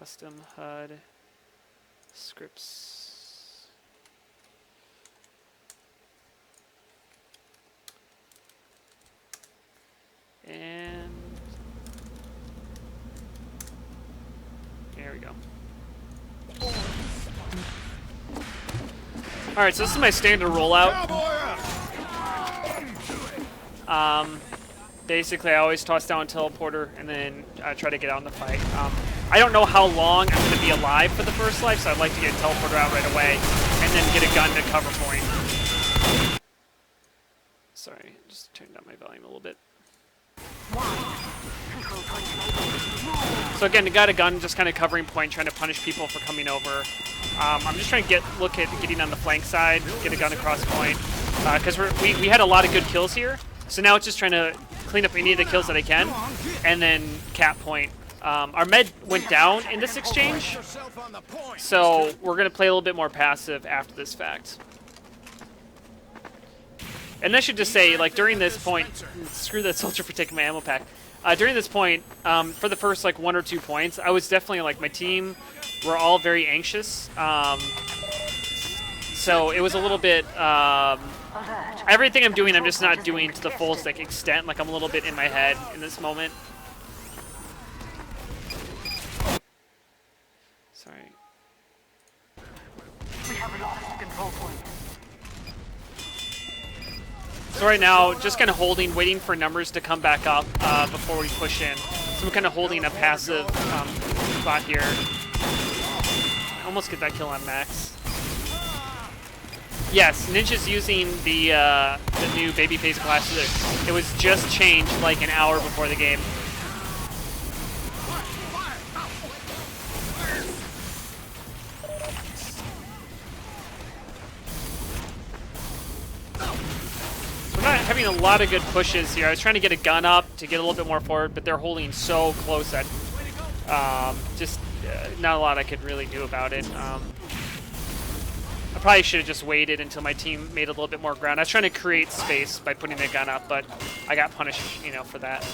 Custom HUD scripts. And there we go. Alright, so this is my standard rollout. Basically, I always toss down teleporter and then try to get out in the fight. I don't know how long I'm going to be alive for the first life, so I'd like to get teleporter out right away and then get a gun to cover point. Sorry, just turned down my volume a little bit. So again, I got a gun, just kind of covering point, trying to punish people for coming over. I'm just trying to look at getting on the flank side, get a gun across point, because we had a lot of good kills here. So now it's just trying to clean up any of the kills that I can, and then cap point. Our med went down in this exchange, so we're going to play a little bit more passive after this fact. And I should just say, like, during this point, screw that soldier for taking my ammo pack. During this point, for the first, like, 1 or 2 points, I was definitely, like, my team were all very anxious. So it was a little bit, everything I'm doing, I'm just not doing to the full extent. Like, I'm a little bit in my head in this moment. Sorry. We have lost control point. So right now, just kind of holding, waiting for numbers to come back up before we push in. So I'm kind of holding a passive spot here. I almost get that kill on Max. Yes, Ninja's using the new babyface glasses. It was just changed like an hour before the game. We're not having a lot of good pushes here. I was trying to get a gun up to get a little bit more forward, but they're holding so close that just not a lot I could really do about it. I probably should have just waited until my team made a little bit more ground. I was trying to create space by putting the gun up, but I got punished, you know, for that.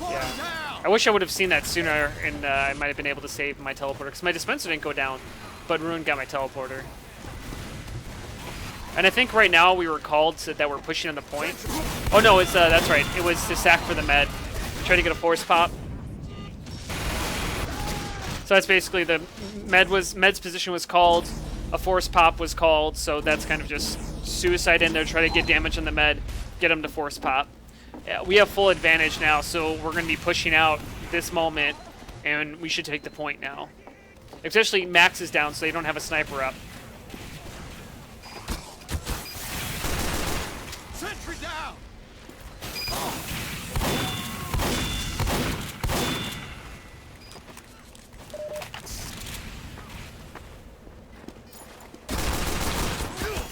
Yeah. I wish I would have seen that sooner, and I might have been able to save my teleporter, because my dispenser didn't go down, but Ruin got my teleporter. And I think right now we were called so that we're pushing on the point. Oh no, it's that's right. It was to sack for the med. Try to get a force pop. So that's basically the med's position was called, a force pop was called, so that's kind of just suicide in there, try to get damage on the med, get him to force pop. Yeah, we have full advantage now, so we're going to be pushing out this moment, and we should take the point now. Especially Max is down, so they don't have a sniper up. Sentry down.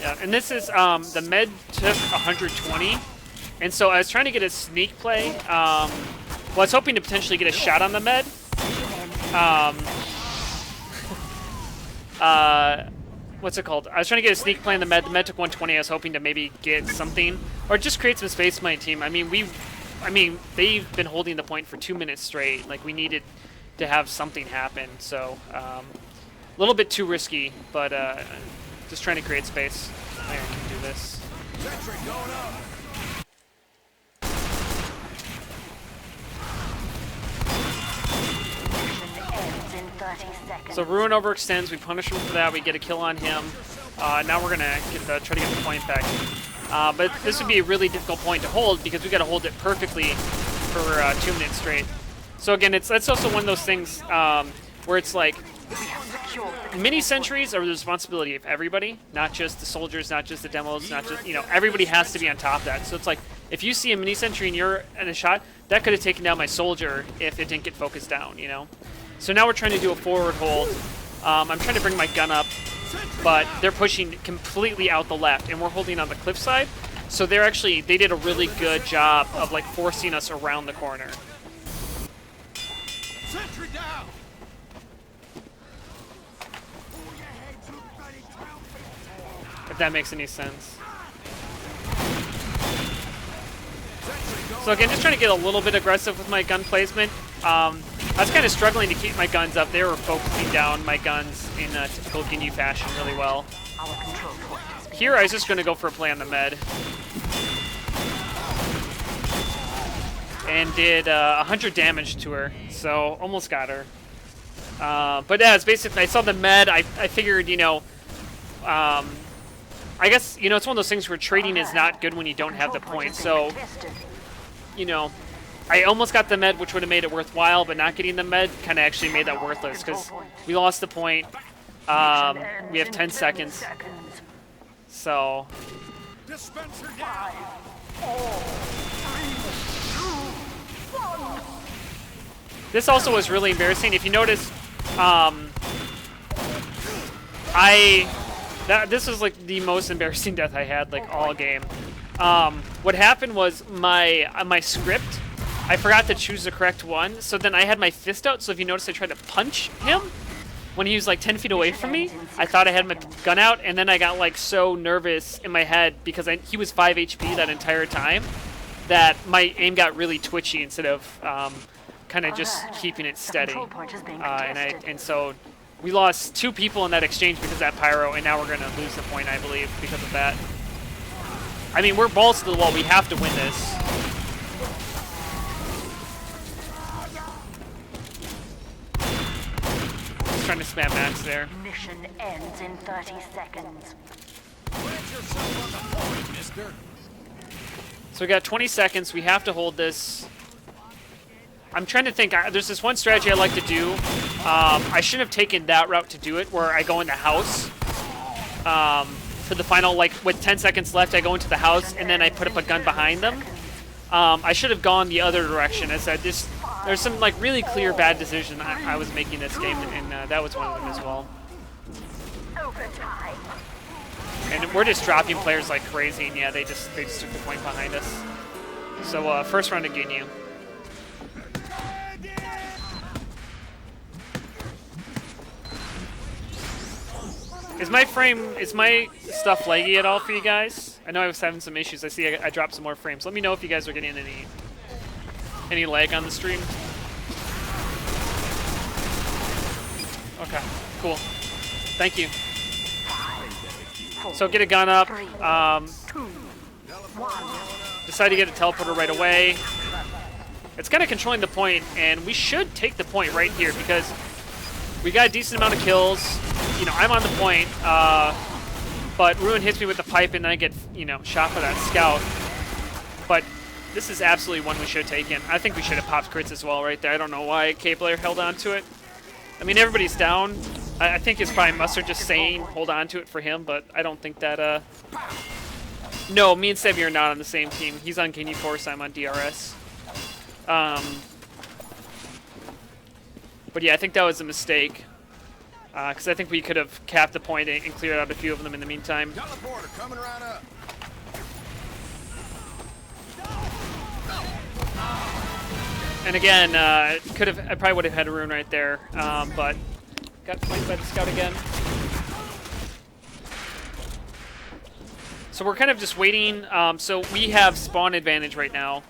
Yeah, and this is the med took 120, and so I was trying to get a sneak play. Well, I was hoping to potentially get a shot on the med. What's it called? I was trying to get a sneak play on the med. The med took 120. I was hoping to maybe get something, or just create some space for my team. I mean, they've been holding the point for 2 minutes straight. Like, we needed to have something happen. So, a little bit too risky, but just trying to create space. I can do this. Sentry going up. So Ruin overextends, we punish him for that, we get a kill on him. Now we're gonna try to get the point back. But this would be a really difficult point to hold because we gotta hold it perfectly for 2 minutes straight. So again, that's also one of those things where it's like, mini sentries are the responsibility of everybody, not just the soldiers, not just the demos, not just, you know, everybody has to be on top of that. So it's like, if you see a mini sentry and you're in a shot, that could have taken down my soldier if it didn't get focused down, you know? So now we're trying to do a forward hold. I'm trying to bring my gun up, but they're pushing completely out the left, and we're holding on the cliff side. So they did a really good job of like forcing us around the corner. Sentry down. If that makes any sense. So again, just trying to get a little bit aggressive with my gun placement. I was kind of struggling to keep my guns up. They were focusing down my guns in a typical Ginyu fashion really well. Here, I was just going to go for a play on the med. And did 100 damage to her, so almost got her. But yeah, it's basically, I saw the med, I figured, you know, I guess, you know, it's one of those things where trading is not good when you don't have the points, so, you know, I almost got the med, which would have made it worthwhile, but not getting the med kind of actually made that worthless, because we lost the point. We have 10 seconds. So. Dispenser down. This also was really embarrassing. If you notice, this was like the most embarrassing death I had like all game. What happened was my script, I forgot to choose the correct one, so then I had my fist out, so if you notice I tried to punch him when he was like 10 feet away from me. I thought I had my gun out, and then I got like so nervous in my head because he was 5 HP that entire time that my aim got really twitchy instead of kind of just keeping it steady. And so we lost 2 people in that exchange because of that pyro, and now we're going to lose the point, I believe, because of that. I mean, we're balls to the wall. We have to win this. Just trying to spam max there. Mission ends in 30 seconds. Plant yourself on the point, mister. So we got 20 seconds. We have to hold this. I'm trying to think. There's this one strategy I like to do. I shouldn't have taken that route to do it, where I go in the house. For the final, like, with 10 seconds left, I go into the house, and then I put up a gun behind them. I should have gone the other direction. I said, there's some, like, really clear bad decision I was making this game, and that was one of them as well. And we're just dropping players like crazy, and yeah, they just took the point behind us. So, first round of Ginyu. Is my stuff laggy at all for you guys? I know I was having some issues. I see I dropped some more frames. Let me know if you guys are getting any lag on the stream. Okay, cool. Thank you. So get a gun up. Decide to get a teleporter right away. It's kind of controlling the point, and we should take the point right here because we got a decent amount of kills. You know, I'm on the point, but Ruin hits me with the pipe, and then I get, you know, shot by that scout. But this is absolutely one we should have taken. I think we should have popped crits as well right there. I don't know why K-Player held on to it. I mean, everybody's down. I think it's probably Mustard just saying hold on to it for him, but I don't think that, No, me and Sebi are not on the same team. He's on Ginyu Force, I'm on DRS. But yeah, I think that was a mistake. Because I think we could have capped the point and cleared out a few of them in the meantime. Teleporter coming right up. And again, I probably would have had a rune right there, but got flanked by the scout again. So we're kind of just waiting. So we have spawn advantage right now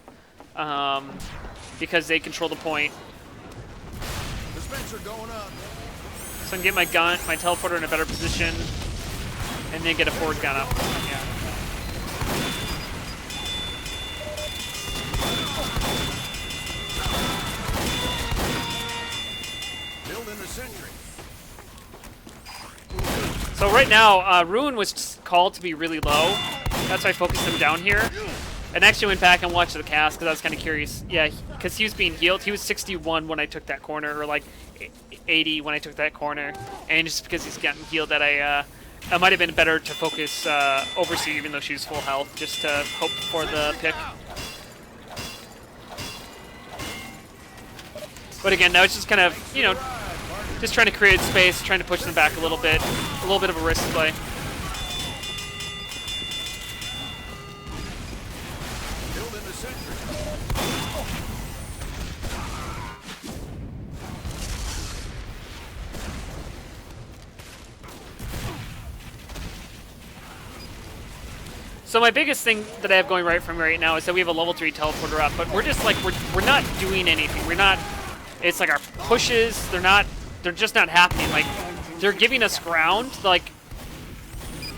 because they control the point. Dispenser going up. So I can get my gun, my teleporter in a better position, and then get a forward gun up. Yeah. Building the sentry. So right now, Ruin was called to be really low. That's why I focused him down here. And actually went back and watched the cast because I was kind of curious. Yeah, because he was being healed. He was 61 when I took that corner, or like 80 when I took that corner. And just because he's gotten healed, that I might have been better to focus Overseer, even though she was full health, just to hope for the pick. But again, now it's just kind of, you know, just trying to create space, trying to push them back a little bit of a risk play. Building the sentry. So my biggest thing that I have going right from right now is that we have a level 3 teleporter up, but we're just like, we're not doing anything. We're not, it's like our pushes, they're just not happening. Like, they're giving us ground. Like,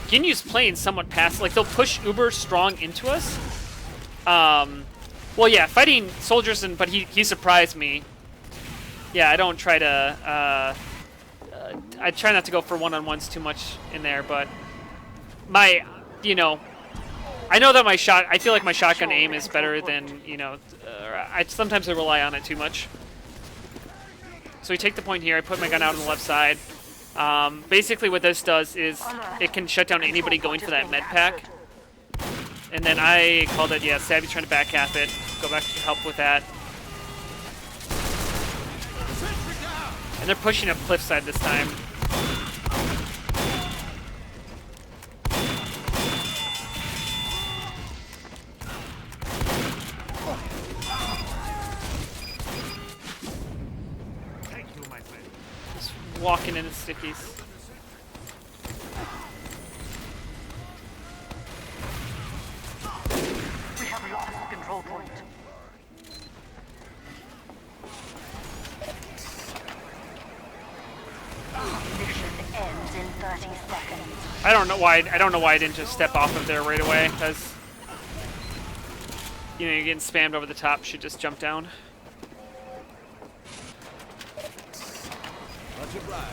Ginyu's playing somewhat passive. Like, they'll push uber strong into us. Well, yeah, fighting soldiers, but he surprised me. Yeah, I don't try to, I try not to go for one-on-ones too much in there, but my, you know, I know that I feel like my shotgun aim is better than, you know, sometimes I rely on it too much. So we take the point here, I put my gun out on the left side. Basically what this does is it can shut down anybody going for that med pack. And then I called it, yeah, Savvy's trying to back half it, go back to help with that. And they're pushing up cliffside this time. Just walking into stickies. We have lost the control point. Mission ends in 30 seconds. I don't know why I didn't just step off of there right away, because you know, you're getting spammed over the top, should just jump down. Much obliged.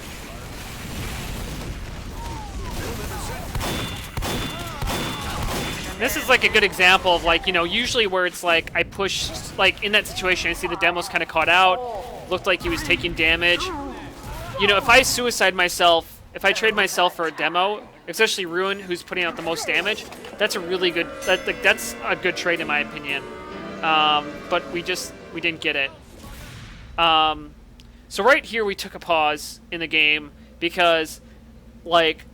This is like a good example of, like, you know, usually where it's like I push, like in that situation, I see the demo's kind of caught out, looked like he was taking damage. You know, if I suicide myself, if I trade myself for a demo, especially Ruin, who's putting out the most damage, that's a really good, that's a good trade in my opinion. But we didn't get it. So right here we took a pause in the game because, like,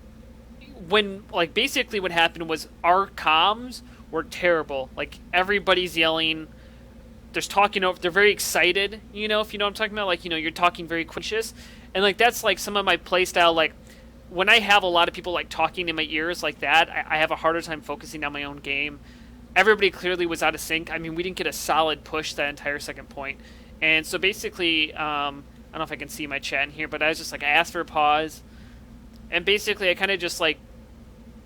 basically what happened was our comms were terrible. Like, everybody's yelling, there's talking over, they're very excited, you know, if you know what I'm talking about, like, you know, you're talking very quicious. And, like, that's, like, some of my playstyle, like, when I have a lot of people, like, talking in my ears like that, I have a harder time focusing on my own game. Everybody clearly was out of sync. I mean, we didn't get a solid push that entire second point. And so basically, I don't know if I can see my chat in here, but I was just, like, I asked for a pause. And basically, I kind of just, like,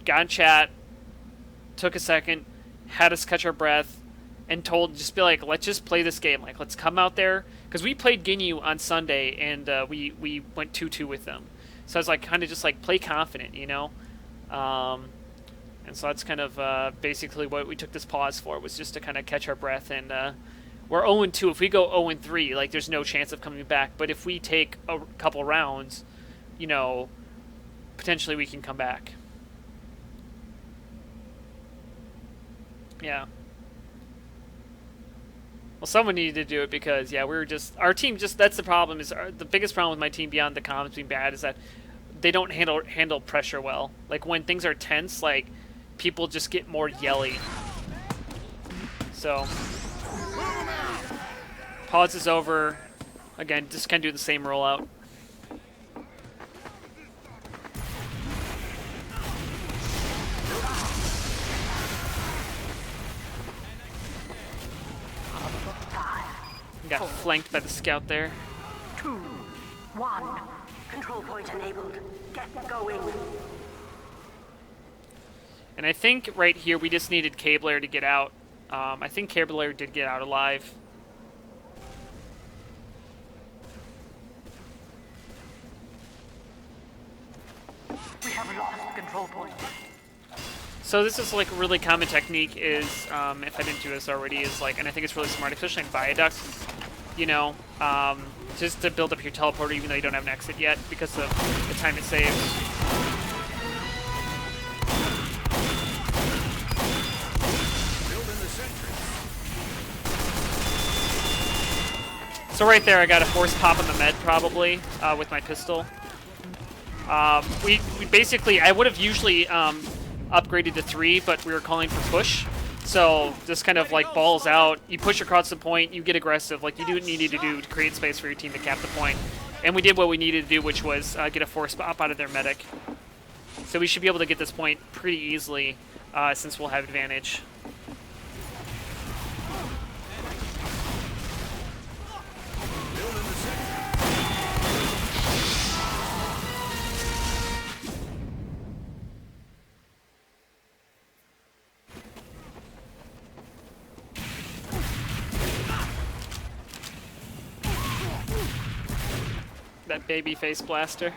got in chat, took a second, had us catch our breath, and just be like, let's just play this game. Like, let's come out there. Because we played Ginyu on Sunday, and we went 2-2 with them. So I was like, kind of just like, play confident, you know? And so that's kind of basically what we took this pause for, was just to kind of catch our breath. And we're 0-2. If we go 0-3, like, there's no chance of coming back. But if we take a couple rounds, you know, potentially we can come back. Yeah. Well, someone needed to do it because, yeah, we were just... Our team just... That's the problem. The biggest problem with my team, beyond the comms being bad, is that they don't handle pressure well. Like, when things are tense, like, people just get more yelly. So... Pause is over. Again, just kind of do the same rollout. Got flanked by the scout there. 2, 1. Control point enabled. Get going. And I think right here we just needed Cabler to get out. I think Cabler did get out alive. We have lost control point. So this is like a really common technique is, if I didn't do this already, is like, and I think it's really smart, especially in Viaduct, you know, just to build up your teleporter even though you don't have an exit yet because of the time it saves. So right there I got a force pop on the med probably, with my pistol. We basically, I would have usually upgraded to 3, but we were calling for push. So just kind of like balls out. You push across the point, you get aggressive, like you do what you need to do to create space for your team to cap the point. And we did what we needed to do, which was get a force pop out of their medic. So we should be able to get this point pretty easily. since we'll have advantage. Build in the sentry. That baby face blaster.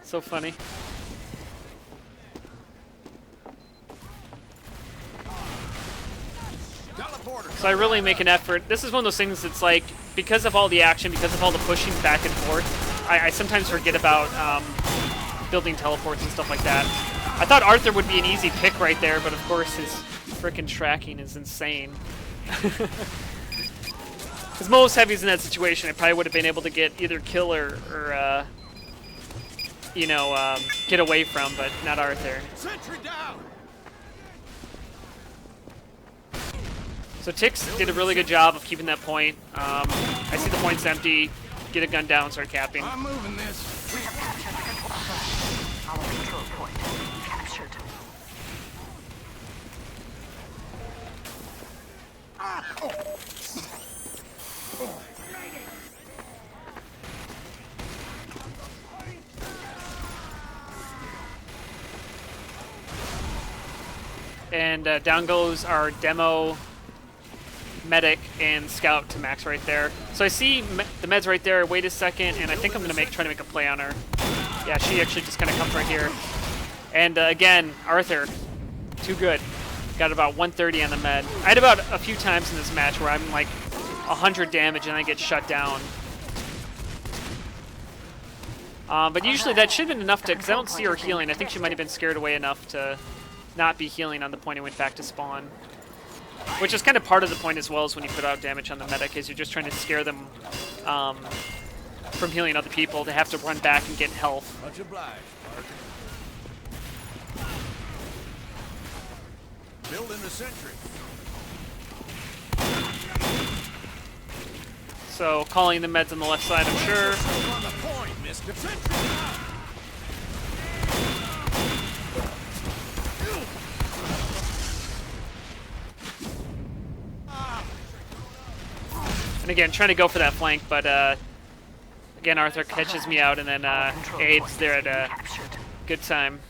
So funny. Teleporter. So I really make an effort. This is one of those things that's like, because of all the action, because of all the pushing back and forth, I sometimes forget about building teleports and stuff like that. I thought Arthur would be an easy pick right there, but of course his frickin' tracking is insane. Because most heavies in that situation, I probably would have been able to get either kill or you know, get away from, but not Arthur. Sentry down. So Tix did a really good job of keeping that point. I see the point's empty. Get a gun down, start capping. I'm moving this. We have captured the control. Our control point captured. And down goes our demo, medic, and scout to max right there. So I see the meds right there. Wait a second, and I think I'm gonna try to make a play on her. Yeah, she actually just kind of comes right here. And again, Arthur, too good. Got about 130 on the med. I had about a few times in this match where I'm like 100 damage and I get shut down. But usually that should have been enough to, because I don't see her healing. I think she might have been scared away enough to not be healing on the point and went back to spawn. Which is kind of part of the point as well, as when you put out damage on the medic, is you're just trying to scare them from healing other people to have to run back and get health. Much obliged, Parker. Build in the sentry. So calling the meds on the left side, I'm sure. On the point, mister. Sentry down. And again, trying to go for that flank, but again, Arthur catches me out and then aids there at a good time.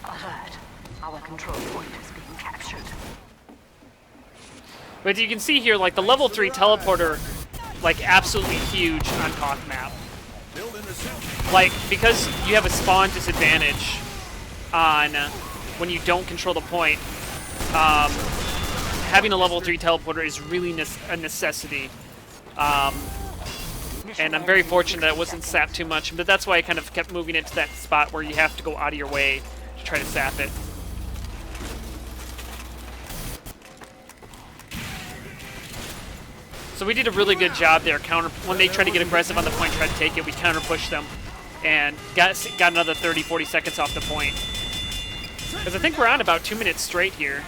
Alert. Our control point is being captured. But you can see here, like, the level 3 teleporter, like, absolutely huge on Koth map. Build in the sentry. Like, because you have a spawn disadvantage on when you don't control the point, having a level 3 teleporter is really a necessity. And I'm very fortunate that it wasn't sapped too much, but that's why I kind of kept moving it to that spot where you have to go out of your way to try to sap it. So we did a really good job there. When they tried to get aggressive on the point, tried to take it, we counter pushed them and got another 30, 40 seconds off the point. Because I think we're on about 2 minutes straight here.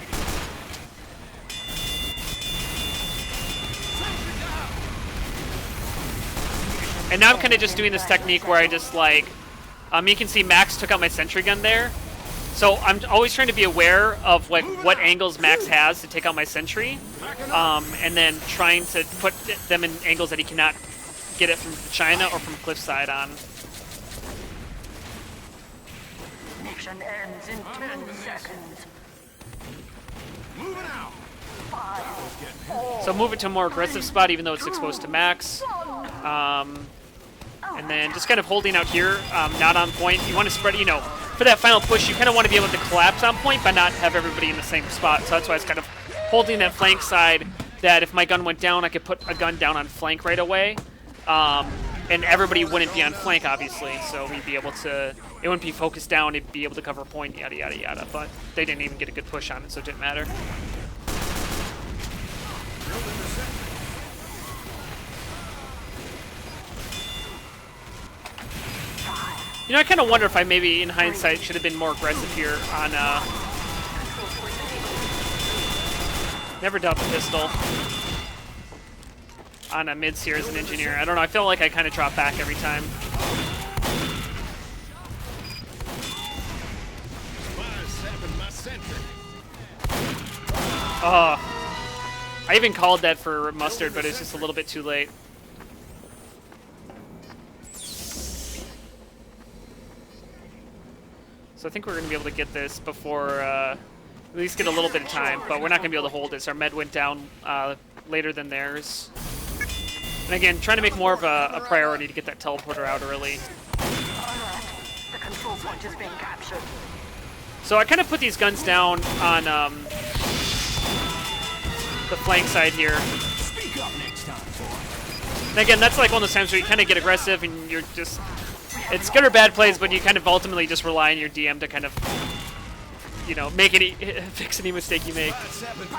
And now I'm kind of just doing this technique where I just like, you can see Max took out my sentry gun there. So I'm always trying to be aware of like what angles Max has to take out my sentry, and then trying to put them in angles that he cannot get it from China or from cliffside on. Mission ends in 10 seconds. Moving out. 5, So move it to a more aggressive spot, even though it's exposed to Max. And then just kind of holding out here, not on point. You want to spread, you know, for that final push, you kind of want to be able to collapse on point, but not have everybody in the same spot. So that's why it's kind of holding that flank side, that if my gun went down, I could put a gun down on flank right away. And everybody wouldn't be on flank, obviously, so we'd be able to, it wouldn't be focused down, it'd be able to cover a point, yada, yada, yada. But they didn't even get a good push on it, so it didn't matter. Build in the sentry. You know, I kind of wonder if I maybe, in hindsight, should have been more aggressive here on, never dealt the pistol on mids here as an engineer. I don't know, I feel like I kind of drop back every time. I even called that for Mustard, but it's just a little bit too late. So I think we're going to be able to get this before, at least get a little bit of time, but we're not going to be able to hold this. Our med went down later than theirs. And again, trying to make more of a priority to get that teleporter out early. The control point is being captured. So I kind of put these guns down on the flank side here. Speak up next time, boy. And again, that's like one of those times where you kind of get aggressive and you're just... It's good or bad plays, but you kind of ultimately just rely on your DM to kind of, you know, make any... fix any mistake you make. That's happened.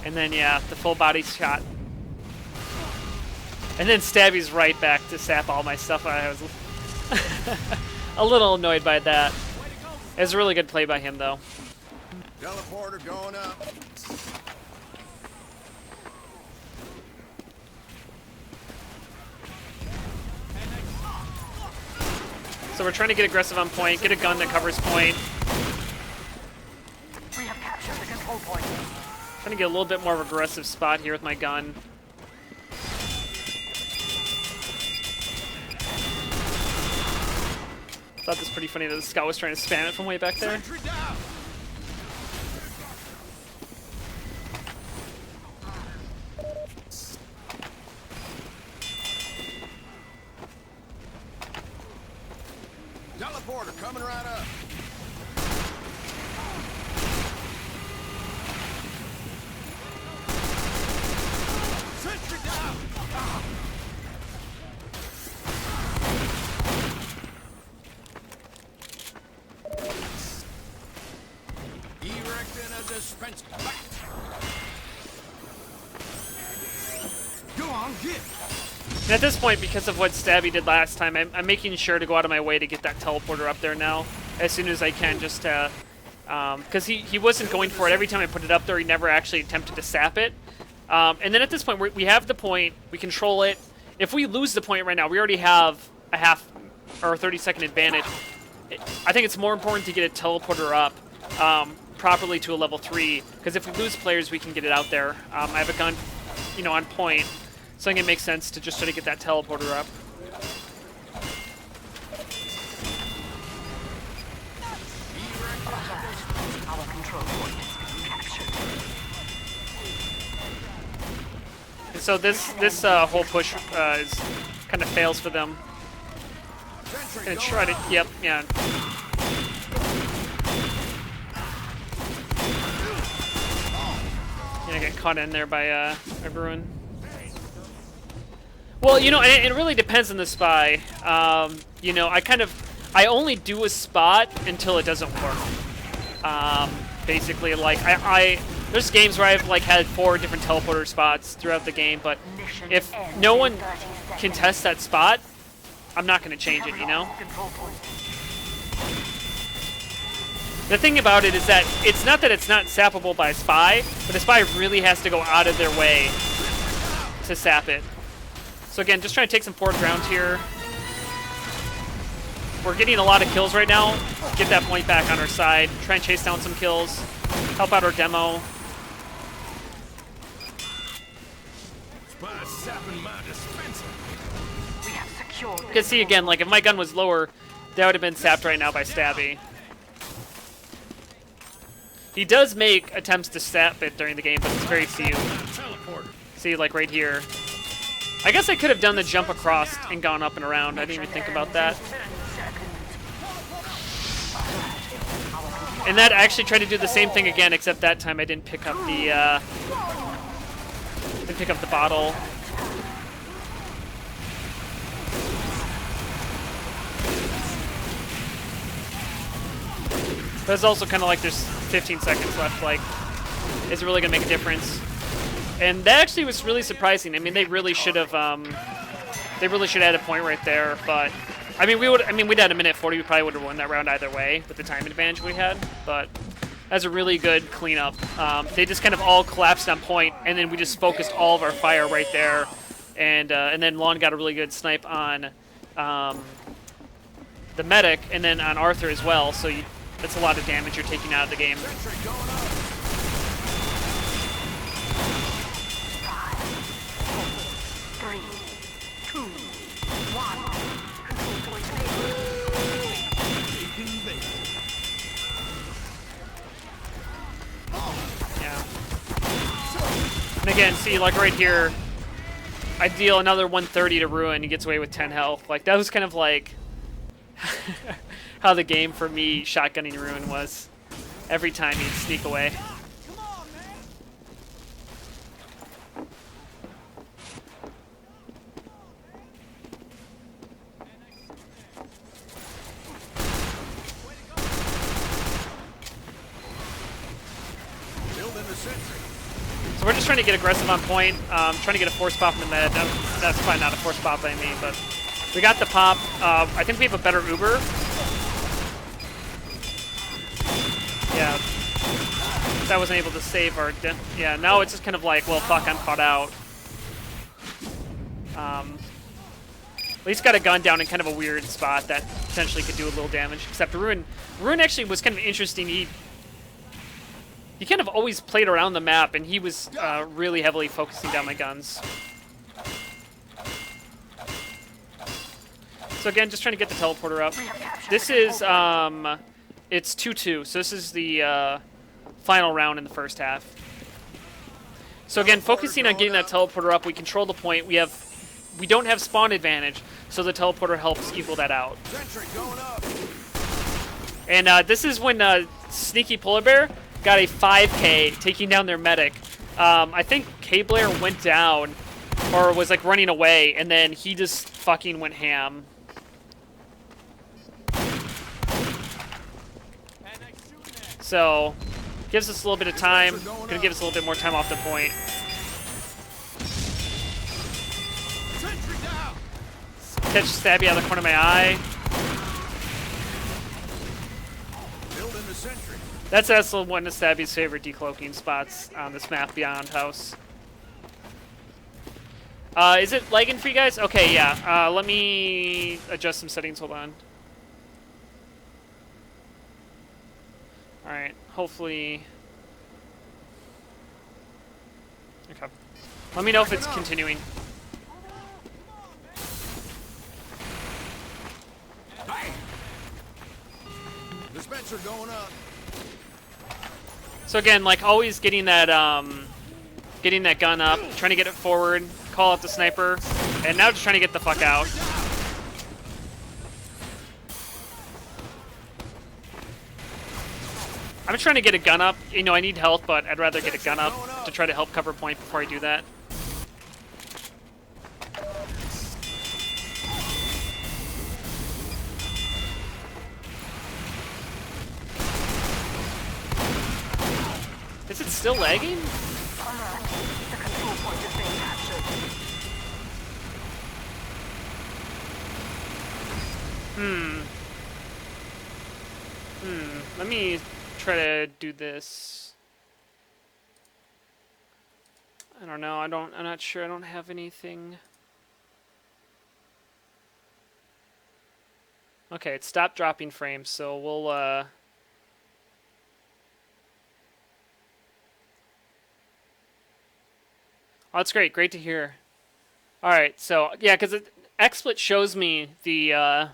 And then, yeah, the full body shot. And then Stabby's right back to sap all my stuff. I was a little annoyed by that. It was a really good play by him, though. Teleporter going up. So we're trying to get aggressive on point, get a gun that covers point. We have captured the control point. Trying to get a little bit more of an aggressive spot here with my gun. Thought this was pretty funny that the scout was trying to spam it from way back there. Sentry down. Teleporter coming right up. Sentry down. Erecting a dispenser. Go on, get. And at this point, because of what Stabby did last time, I'm making sure to go out of my way to get that teleporter up there now as soon as I can, just to... Because he wasn't going for it. Every time I put it up there, he never actually attempted to sap it. And then at this point, we have the point. We control it. If we lose the point right now, we already have a half or 30-second advantage. I think it's more important to get a teleporter up properly to a level 3, because if we lose players, we can get it out there. I have a gun, you know, on point, so I think it makes sense to just try to get that teleporter up. Our control point is being captured. And so this whole push is kind of fails for them. Gonna try to, yep, yeah. Gonna get caught in there by Bruin. Well, you know, it really depends on the spy. You know, I only do a spot until it doesn't work. Basically, like, there's games where I've, like, had 4 different teleporter spots throughout the game, but if no one can test that spot, I'm not going to change it, you know? Control point. The thing about it is that it's not that it's not sappable by a spy, but the spy really has to go out of their way to sap it. So again, just trying to take some forward ground here. We're getting a lot of kills right now. Get that point back on our side. Try and chase down some kills. Help out our demo. Spy sapping my dispenser. We have secured the You can see again, like if my gun was lower, that would have been sapped right now by Stabby. He does make attempts to sap it during the game, but it's very few. Teleporter. See, like right here. I guess I could have done the jump across and gone up and around. I didn't even think about that. 10 seconds. And that actually tried to do the same thing again, except that time I didn't pick up the bottle. But it's also kind of like there's 15 seconds left. Like, is it really gonna make a difference? And that actually was really surprising. I mean, they really should have had a point right there. But I mean, we'd had a minute 40. We probably would have won that round either way with the time advantage we had. But That's a really good cleanup. They just kind of all collapsed on point, and then we just focused all of our fire right there. And then Lon got a really good snipe on the medic, and then on Arthur as well. So that's a lot of damage you're taking out of the game. Sentry going up. 5, 4, 3, 2, 1. Control point stable. Taking bait. Yeah. And again, see, like right here, I deal another 130 to Ruin. He gets away with 10 health. Like, that was kind of like how the game for me shotgunning Ruin was. Every time he'd sneak away. Building the sentry. So we're just trying to get aggressive on point, trying to get a force pop in the med. That's probably not a force pop by me, but we got the pop. I think we have a better Uber. Yeah. That wasn't able to save our... Yeah, now it's just kind of like, well, fuck, I'm caught out. At least got a gun down in kind of a weird spot that potentially could do a little damage. Except Ruin actually was kind of interesting. He kind of always played around the map, and he was really heavily focusing down my guns. So again, just trying to get the teleporter up. This is, it's 2-2, so this is the final round in the first half. So again, focusing on getting that teleporter up, we control the point. We don't have spawn advantage, so the teleporter helps equal that out. Sentry going up. And this is when Sneaky Polar Bear got a 5K taking down their medic. I think K-Blair went down or was like running away, and then he just fucking went ham. So, gives us a little bit of time. Gonna give us a little bit more time off the point. Sentry down. Catch Stabby out of the corner of my eye. Building the sentry. That's also one of Stabby's favorite decloaking spots on this map beyond house. Is it lagging for you guys? Okay, yeah. Let me adjust some settings. Hold on. Alright, hopefully... Okay. Let me know if it's continuing. Bang. Dispenser going up. So again, like always getting that gun up, trying to get it forward, call out the sniper, and now just trying to get the fuck out. I'm trying to get a gun up. You know, I need health, but I'd rather get a gun up to try to help cover point before I do that. Is it still lagging? Alert. The control point has been captured. Let me try to do this. I don't know. I'm not sure. I don't have anything. Okay, it stopped dropping frames, so we'll oh, that's great. Great to hear. All right, so yeah, because XSplit shows me the.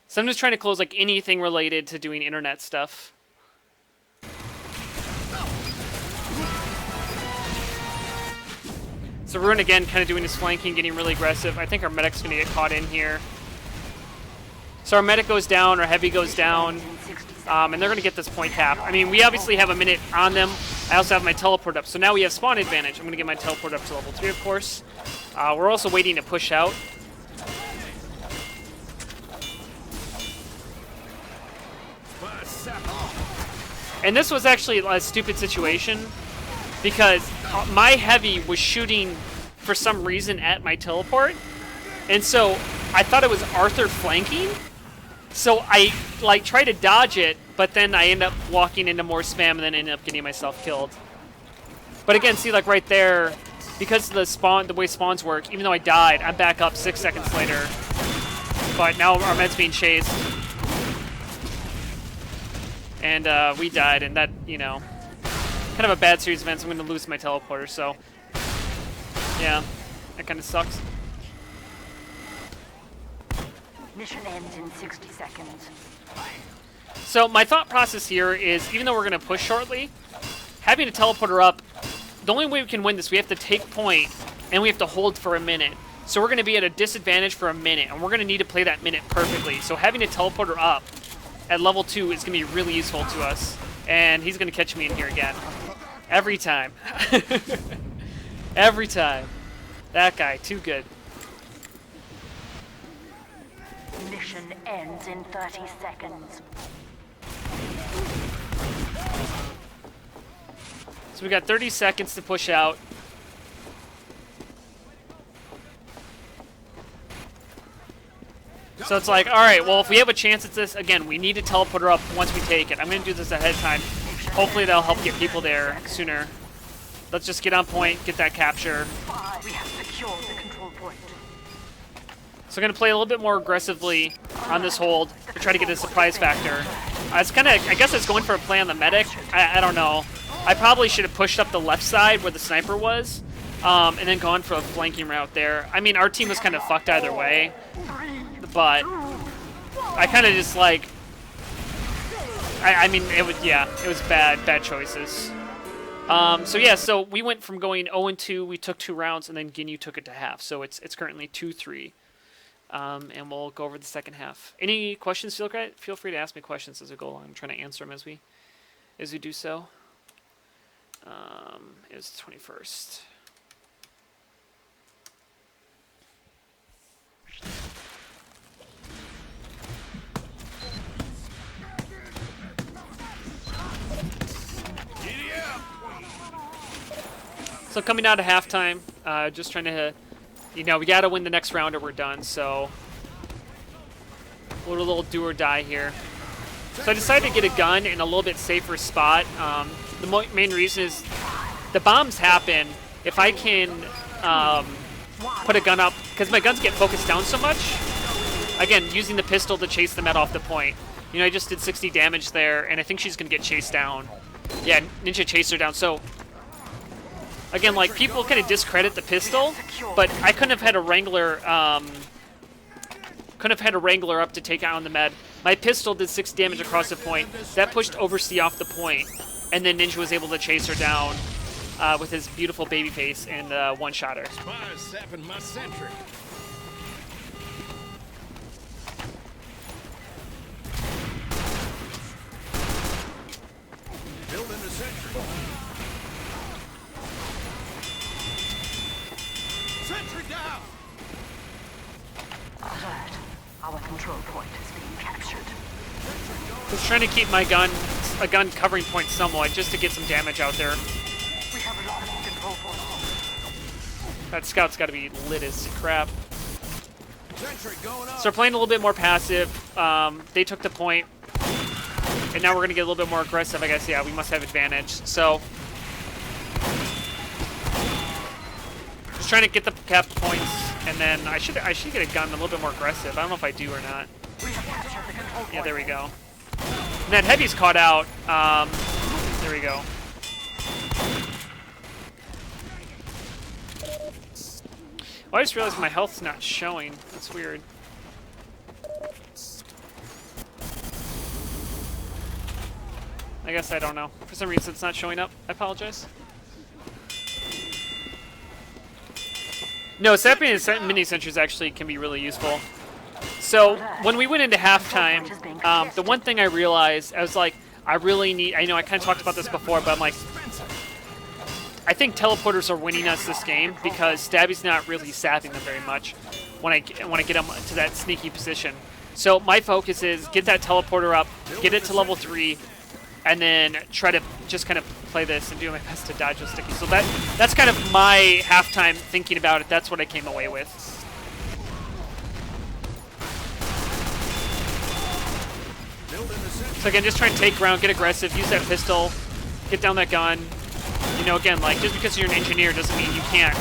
So I'm just trying to close like anything related to doing internet stuff. So Ruin again, kind of doing his flanking, getting really aggressive. I think our medic's gonna get caught in here. So our medic goes down, our heavy goes down, and they're gonna get this point cap. I mean, we obviously have a minute on them. I also have my teleport up, so now we have spawn advantage. I'm gonna get my teleport up to level 3, of course. We're also waiting to push out. And this was actually a stupid situation because my heavy was shooting for some reason at my teleport. And so I thought it was Arthur flanking. So I like tried to dodge it, but then I end up walking into more spam and then end up getting myself killed. But again, see, like right there, because of the way spawns work, even though I died, I'm back up 6 seconds later. But now our med's being chased. And we died, and that, you know, kind of a bad series of events. I'm going to lose my teleporter, so yeah, that kind of sucks. Mission ends in 60 seconds. So my thought process here is, even though we're going to push shortly, having a teleporter up, the only way we can win this, we have to take point, and we have to hold for a minute. So we're going to be at a disadvantage for a minute, and we're going to need to play that minute perfectly. So having a teleporter up at level 2 is going to be really useful to us. And he's going to catch me in here again. Every time. Every time. That guy, too good. Mission ends in 30 seconds. So we got 30 seconds to push out. So it's like, all right, well, if we have a chance at this, again, we need to teleport her up once we take it. I'm going to do this ahead of time. Hopefully that'll help get people there sooner. Let's just get on point, get that capture. We have secured the control point. So I'm going to play a little bit more aggressively on this hold to try to get a surprise factor. It's kind of, I guess it's going for a play on the medic. I don't know. I probably should have pushed up the left side where the sniper was, and then gone for a flanking route there. I mean, our team was kind of fucked either way, but I kind of just like, I mean, it was, yeah, it was bad choices. So yeah, so we went from going 0-2, we took 2 rounds, and then Ginyu took it to half. So it's currently 2-3. And we'll go over the second half. Any questions? Feel free to ask me questions as we go along. I'm trying to answer them as we do so. It was the 21st. So coming out of halftime, just trying to, you know, we got to win the next round or we're done. So we're a little do or die here. So I decided to get a gun in a little bit safer spot. The main reason is the bombs happen if I can put a gun up, because my guns get focused down so much. Again, using the pistol to chase the med off the point. You know, I just did 60 damage there, and I think she's going to get chased down. Yeah, Ninja chased her down. So again, like, people kind of discredit the pistol, but I couldn't have had a Wrangler, up to take out on the med. My pistol did 6 damage across the point. That pushed Oversea off the point, and then Ninja was able to chase her down with his beautiful baby face and one-shot her. Spies sapping my sentry. Building the sentry. Sentry down! Alert. Our control point is being captured. I was trying to keep my gun covering point somewhat, just to get some damage out there. We have a lot of control points. That scout's got to be lit as crap. Sentry going up. So we're playing a little bit more passive. They took the point, and now we're going to get a little bit more aggressive, I guess. Yeah, we must have advantage. So just trying to get the cap points, and then I should get a gun a little bit more aggressive. I don't know if I do or not. We have captured the control point. Yeah, there we go. And that heavy's caught out. There we go. Oh, I just realized my health's not showing. That's weird. I guess I don't know. For some reason it's not showing up. I apologize. No, sapping and mini sentries actually can be really useful. So when we went into halftime, the one thing I realized, I was like, I really need, I know I kind of talked about this before, but I'm like, I think teleporters are winning us this game because Stabby's not really sapping them very much when I get him to that sneaky position. So my focus is get that teleporter up, get it to level 3, and then try to just kind of play this and do my best to dodge those stickies. So that's kind of my halftime thinking about it. That's what I came away with. Building the sentry. So again, just try and take ground, get aggressive, use that pistol, get down that gun. You know, again, like, just because you're an engineer doesn't mean you can't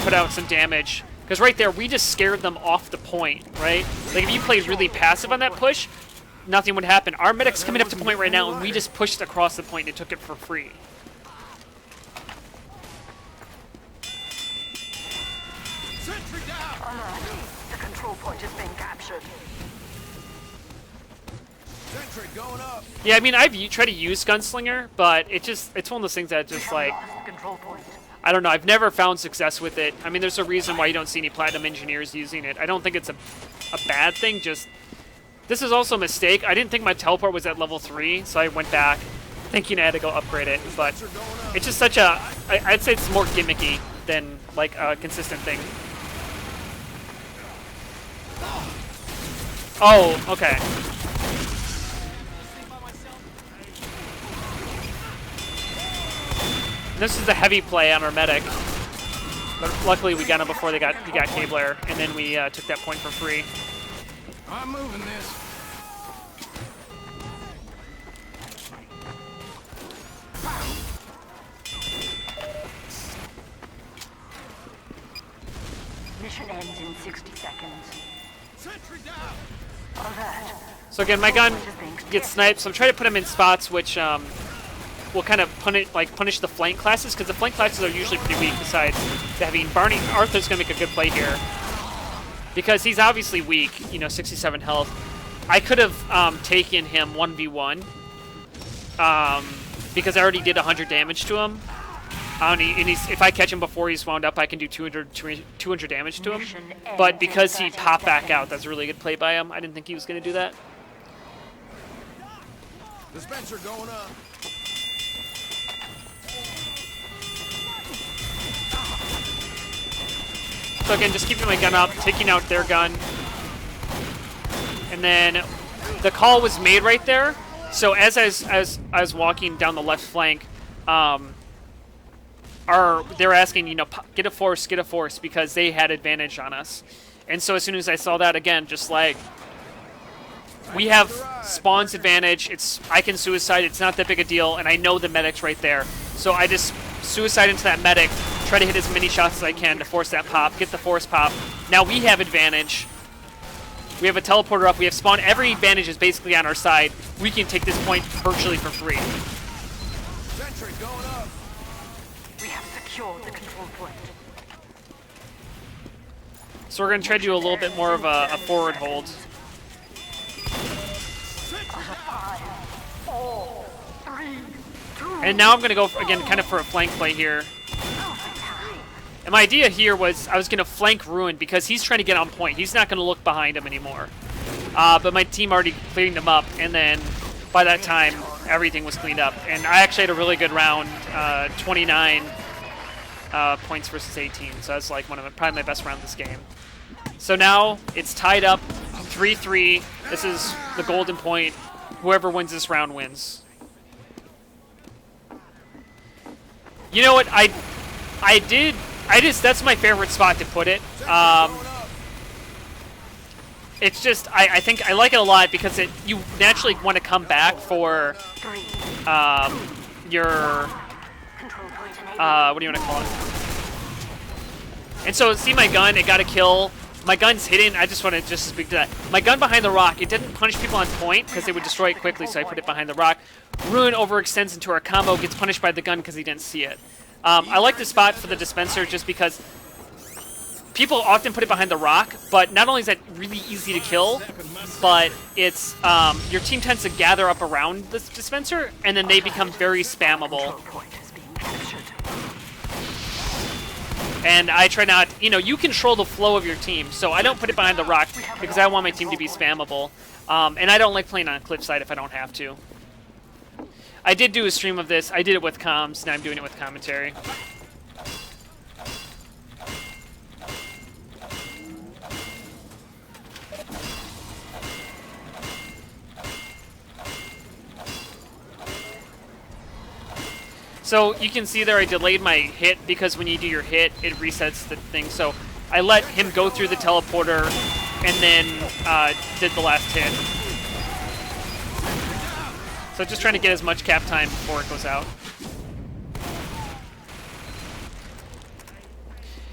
put out some damage. Because right there, we just scared them off the point, right? Like, if you played really passive on that push, nothing would happen. Our medic's coming up to point right now, and we just pushed across the point and took it for free. Sentry down! Alert. The control point has been captured. Sentry going up! Yeah, I mean, I've tried to use Gunslinger, but it's one of those things that just, like, Lost the control point. I don't know, I've never found success with it. I mean, there's a reason why you don't see any Platinum Engineers using it. I don't think it's a bad thing, just... This is also a mistake. I didn't think my teleport was at level 3, so I went back thinking I had to go upgrade it, but it's just such a... I'd say it's more gimmicky than, like, a consistent thing. Oh, okay. This is the heavy play on our medic, but luckily we got him before he got Cabler, and then we took that point for free. I'm moving this. Mission ends in 60 seconds. Sentry down! Alert. So again, my gun gets sniped, so I'm trying to put him in spots which will kind of punish the flank classes, because the flank classes are usually pretty weak. Besides having Barney, Arthur's gonna make a good play here because he's obviously weak. You know, 67 health. I could have taken him 1v1 because I already did 100 damage to him. And if I catch him before he's wound up, I can do 200 damage to him. But because he popped back out, that's a really good play by him. I didn't think he was going to do that. Dispenser going up. So again, just keeping my gun up, taking out their gun. And then the call was made right there. So as I was walking down the left flank, they were asking, you know, get a force, because they had advantage on us. And so as soon as I saw that, again, just like, we have Spawn's advantage. I can suicide. It's not that big a deal, and I know the medic's right there. So I just suicide into that medic, try to hit as many shots as I can to force that pop, get the force pop. Now we have advantage. We have a teleporter up. We have Spawn. Every advantage is basically on our side. We can take this point virtually for free. Sentry going up. We have secured the control point. So we're going to try to do a little bit more of a forward hold. 5, 4, 3, 2. And now I'm going to go, again, kind of for a flank play here. And my idea here was I was going to flank Ruin because he's trying to get on point. He's not going to look behind him anymore. But my team already cleaned him up, and then by that time, everything was cleaned up. And I actually had a really good round, 29 points versus 18. So that's like probably my best round this game. So now it's tied up, 3-3. This is the golden point. Whoever wins this round wins. You know what? That's my favorite spot to put it. It's just, I think I like it a lot because you naturally want to come back for your, what do you want to call it? And so, see my gun, it got a kill. My gun's hidden, I just want to speak to that. My gun behind the rock, it didn't punish people on point because they would destroy it quickly, so I put it behind the rock. Ruin overextends into our combo, gets punished by the gun because he didn't see it. I like the spot for the dispenser just because people often put it behind the rock, but not only is that really easy to kill, but it's your team tends to gather up around the dispenser, and then they become very spammable. And I try not, you control the flow of your team, so I don't put it behind the rock because I want my team to be spammable. And I don't like playing on cliffside if I don't have to. I did do a stream of this. I did it with comms, now I'm doing it with commentary. So you can see there I delayed my hit because when you do your hit, it resets the thing. So I let him go through the teleporter and then did the last hit. So just trying to get as much cap time before it goes out.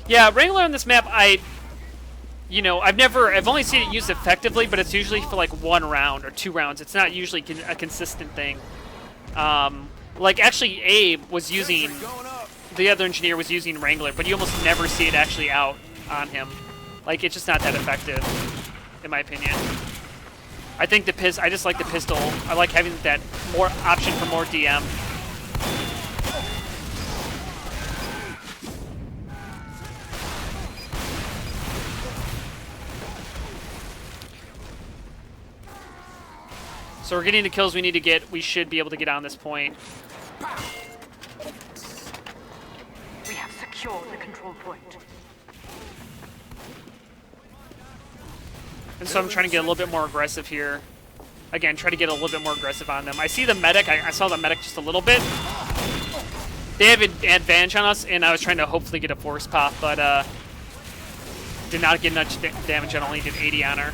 Yeah, Wrangler on this map, I've only seen it used effectively, but it's usually for like 1 round or 2 rounds. It's not usually a consistent thing. Like actually Abe was using, the other engineer was using Wrangler, but you almost never see it actually out on him. Like it's just not that effective, in my opinion. I think I just like the pistol. I like having that more option for more DM. So we're getting the kills we need to get. We should be able to get on this point. We have secured the control point. And so I'm trying to get a little bit more aggressive here. Again, try to get a little bit more aggressive on them. I see the medic. I saw the medic just a little bit. They have an advantage on us, and I was trying to hopefully get a force pop, but did not get much damage. I only did 80 on her.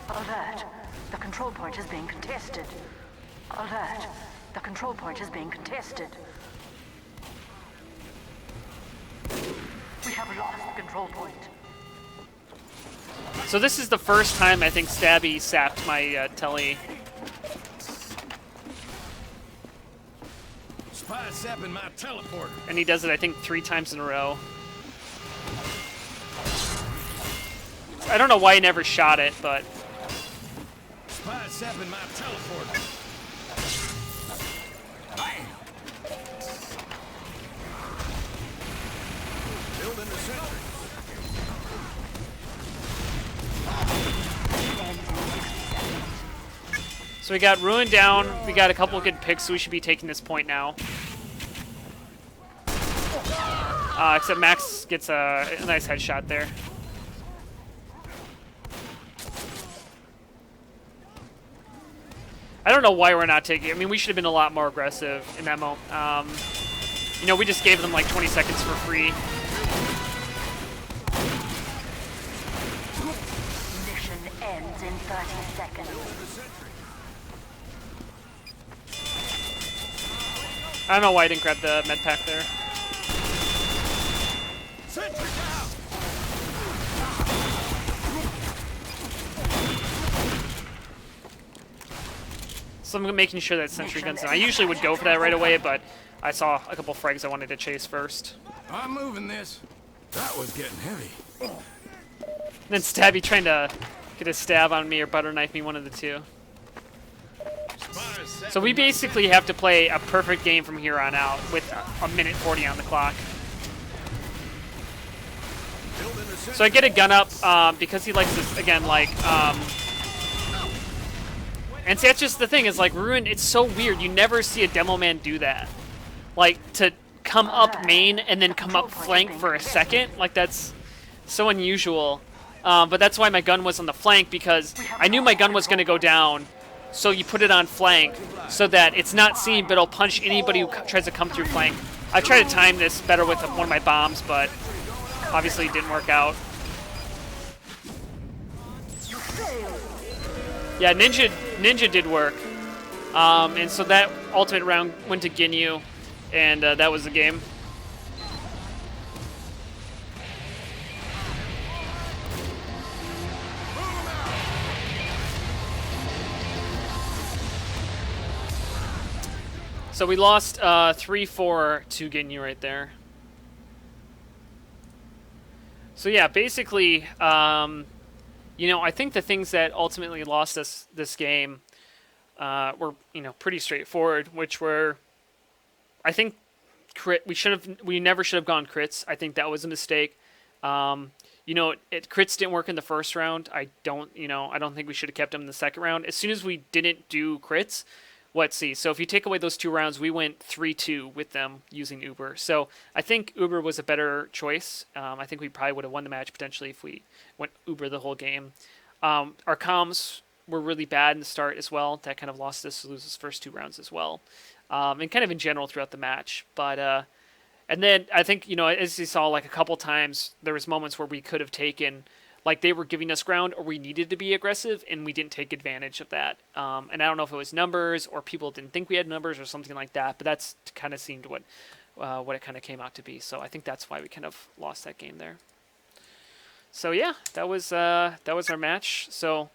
Alert. The control point is being contested. Alert. The control point is being contested. We have lost the control point. So this is the first time I think Stabby sapped my telly. Spy sapping my teleporter. And he does it, I think, 3 times in a row. I don't know why he never shot it, but... Spy sapping my teleporter. Bam! Building the sentry. So we got Ruin down. We got a couple of good picks, so we should be taking this point now. Except Max gets a nice headshot there. I don't know why we're not taking it. I mean, we should have been a lot more aggressive in that moment. We just gave them like 20 seconds for free. Mission ends in 30 seconds. I don't know why I didn't grab the med pack there. Sentry down! So I'm making sure that sentry guns in. I usually would go for that right away, but I saw a couple frags I wanted to chase first. I'm moving this. That was getting heavy. And then Stabby trying to get a stab on me or butter knife me, one of the two. So we basically have to play a perfect game from here on out with a minute 40 on the clock. So I get a gun up because he likes this, again, like... And see, that's just the thing, is like, Ruin, it's so weird. You never see a demo man do that. Like, to come up main and then come up flank for a second, like, that's so unusual. But that's why my gun was on the flank, because I knew my gun was going to go down, so you put it on flank so that it's not seen, but it'll punch anybody who tries to come through flank. I tried to time this better with one of my bombs, but obviously it didn't work out. Yeah, Ninja did work. And so that ultimate round went to Ginyu, and that was the game. So we lost 3-4 to Ginyu right there. So yeah, basically, I think the things that ultimately lost us this game were, pretty straightforward, which were, I think, we never should have gone crits. I think that was a mistake. Crits didn't work in the first round. I don't think we should have kept them in the second round. As soon as we didn't do crits, let's see. So if you take away those 2 rounds, we went 3-2 with them using Uber. So I think Uber was a better choice. I think we probably would have won the match potentially if we went Uber the whole game. Our comms were really bad in the start as well. That kind of lost us to lose those first 2 rounds as well. And kind of in general throughout the match. But and then I think, as you saw like a couple times, there was moments where we could have taken like they were giving us ground or we needed to be aggressive and we didn't take advantage of that. And I don't know if it was numbers or people didn't think we had numbers or something like that, but that's kind of seemed what it kind of came out to be. So I think that's why we kind of lost that game there. So yeah, that was our match. So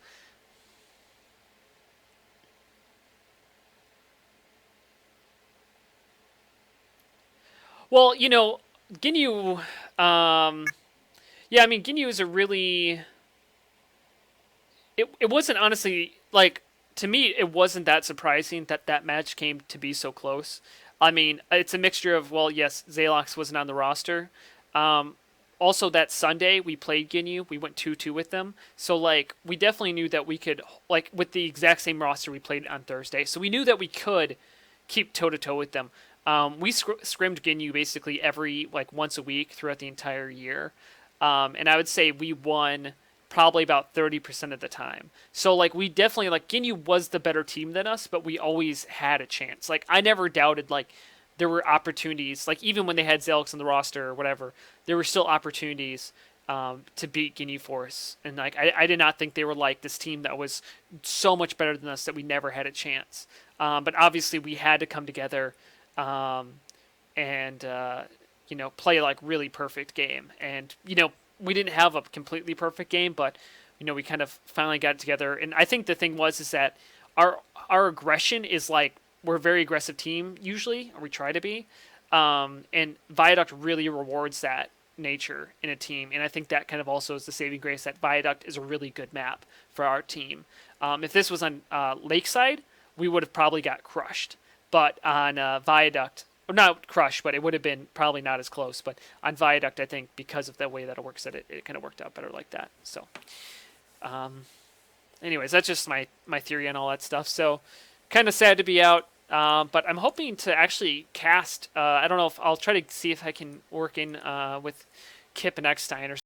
well, you know, Ginyu, yeah, I mean, Ginyu is a really, it wasn't honestly, like, to me, it wasn't that surprising that that match came to be so close. I mean, it's a mixture of, well, yes, Zalox wasn't on the roster. Also, that Sunday, we played Ginyu. We went 2-2 with them. So, like, we definitely knew that we could, like, with the exact same roster we played on Thursday. So we knew that we could keep toe-to-toe with them. We scrimmed Ginyu basically every, like, once a week throughout the entire year. And I would say we won probably about 30% of the time. So, like, we definitely, like, Ginyu was the better team than us, but we always had a chance. Like, I never doubted, like, there were opportunities. Like, even when they had Zalix on the roster or whatever, there were still opportunities to beat Ginyu Force. And, like, I did not think they were, like, this team that was so much better than us that we never had a chance. But obviously we had to come together and you know, play like really perfect game. And, you know, we didn't have a completely perfect game, but, you know, we kind of finally got it together. And I think the thing is that our aggression is like, we're a very aggressive team usually, or we try to be. And Viaduct really rewards that nature in a team. And I think that kind of also is the saving grace that Viaduct is a really good map for our team. If this was on Lakeside, we would have probably got crushed. But on Viaduct, or not crushed, but it would have been probably not as close. But on Viaduct, I think because of the way that it works, that it kind of worked out better like that. So, anyways, that's just my theory on all that stuff. So, kind of sad to be out. But I'm hoping to actually cast. I don't know if I'll try to see if I can work in with Kip and Eckstein or